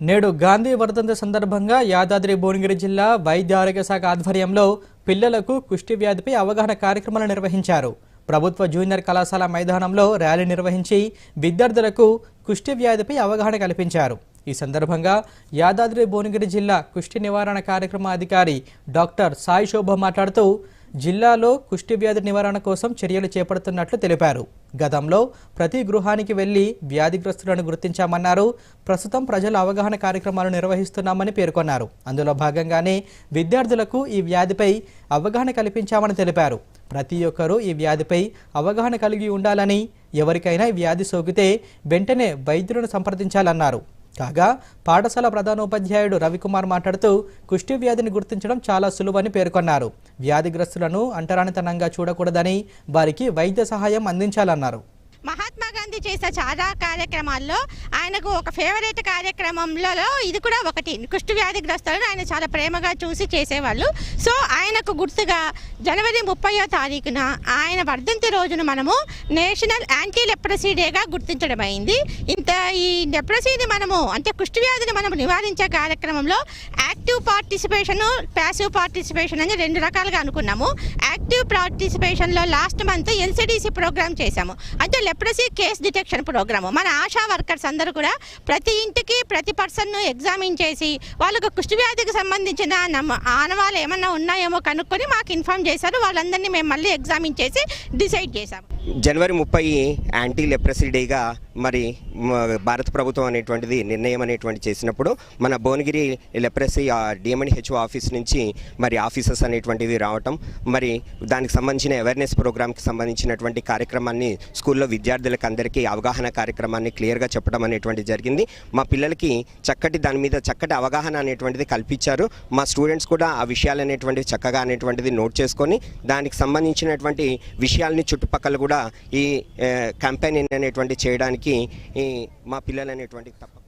నేడు గాంధీ వర్ధంతి సందర్భంగా యాదాద్రి భువనగిరి జిల్లా వైద్య ఆరోగ్య శాఖ ఆధ్వర్యంలో పిల్లలకు కుష్టి వ్యాధిపై అవగాహన కార్యక్రమాలు నిర్వహించారు. ప్రభుత్వ జూనియర్ కళాశాల మైదానంలో ర్యాలీ నిర్వహించి విద్యార్థులకు కుష్టి వ్యాధిపై అవగాహన కల్పించారు. ఈ సందర్భంగా యాదాద్రి భువనగిరి జిల్లా కుష్టి నివారణ కార్యక్రమ అధికారి డాక్టర్ సాయి శోభ మాట్లాడుతూ జిల్లాలో కుష్టి వ్యాధి నివారణ కోసం చర్యలు చేపడుతున్నట్లు తెలిపారు. గతంలో ప్రతి గృహానికి వెళ్లి వ్యాధిగ్రస్తులను గుర్తించామన్నారు. ప్రస్తుతం ప్రజల అవగాహన కార్యక్రమాలు నిర్వహిస్తున్నామని పేర్కొన్నారు. అందులో భాగంగానే విద్యార్థులకు ఈ వ్యాధిపై అవగాహన కల్పించామని తెలిపారు. ప్రతి ఒక్కరూ ఈ వ్యాధిపై అవగాహన కలిగి ఉండాలని, ఎవరికైనా ఈ వ్యాధి సోకితే వెంటనే వైద్యులను సంప్రదించాలన్నారు. కాగా పాఠశాల ప్రధానోపాధ్యాయుడు రవికుమార్ మాట్లాడుతూ కుష్టి వ్యాధిని గుర్తించడం చాలా సులువని పేర్కొన్నారు. వ్యాధిగ్రస్తులను అంటరానితనంగా చూడకూడదని, వారికి వైద్య సహాయం అందించాలన్నారు. మహాత్మా గాంధీ చేసే చాలా కార్యక్రమాల్లో ఆయనకు ఒక ఫేవరెట్ కార్యక్రమంలో ఇది కూడా ఒకటి. కుష్టి వ్యాధిగ్రస్తులను ఆయన చాలా ప్రేమగా చూసి చేసేవాళ్ళు. సో ఆయనకు గుర్తుగా జనవరి 30వ తారీఖున ఆయన వర్ధంతి రోజున మనము నేషనల్ యాంటీ లెప్రసీ డేగా గుర్తించడం అయింది. ఈ లెప్రసీని మనము అంటే కుష్టి వ్యాధిని మనము నివారించే కార్యక్రమంలో యాక్టివ్ పార్టిసిపేషన్, ప్యాసివ్ పార్టిసిపేషన్ అని రెండు రకాలుగా అనుకున్నాము. యాక్టివ్ పార్టిసిపేషన్లో లాస్ట్ మంత్ ఎల్సిడిసి ప్రోగ్రామ్ చేశాము. అంటే లెప్రసీ కేస్ డిటెక్షన్ ప్రోగ్రాము. మన ఆశా వర్కర్స్ అందరూ కూడా ప్రతి ఇంటికి ప్రతి పర్సన్ను ఎగ్జామిన్ చేసి వాళ్ళకు కుష్టి వ్యాధికి సంబంధించిన ఆనవాళ్ళు ఏమన్నా ఉన్నాయేమో కనుక్కొని మాకు ఇన్ఫార్మ్ చేశారు. వాళ్ళందరినీ మేము మళ్ళీ ఎగ్జామిన్ చేసి డిసైడ్ చేశాము. జనవరి 30 యాంటీ లెప్రసీ డేగా మరి భారత ప్రభుత్వం అనేటువంటిది నిర్ణయం అనేటువంటి చేసినప్పుడు మన భువనగిరి లెప్రసీ డిఎంఎన్హెచ్ఓ ఆఫీస్ నుంచి మరి ఆఫీసర్స్ అనేటువంటివి రావటం, మరి దానికి సంబంధించిన అవేర్నెస్ ప్రోగ్రామ్కి సంబంధించినటువంటి కార్యక్రమాన్ని స్కూల్లో విద్యార్థులకు అందరికీ అవగాహన కార్యక్రమాన్ని క్లియర్గా చెప్పడం అనేటువంటిది జరిగింది. మా పిల్లలకి దాని మీద చక్కటి అవగాహన అనేటువంటిది కల్పించారు. మా స్టూడెంట్స్ కూడా ఆ విషయాలు అనేటువంటివి చక్కగా అనేటువంటిది నోట్ చేసుకొని దానికి సంబంధించినటువంటి విషయాల్ని చుట్టుపక్కల కూడా ఈ క్యాంపెయిన్ అనేటువంటి చేయడానికి మా పిల్లలు అనేటువంటి తప్ప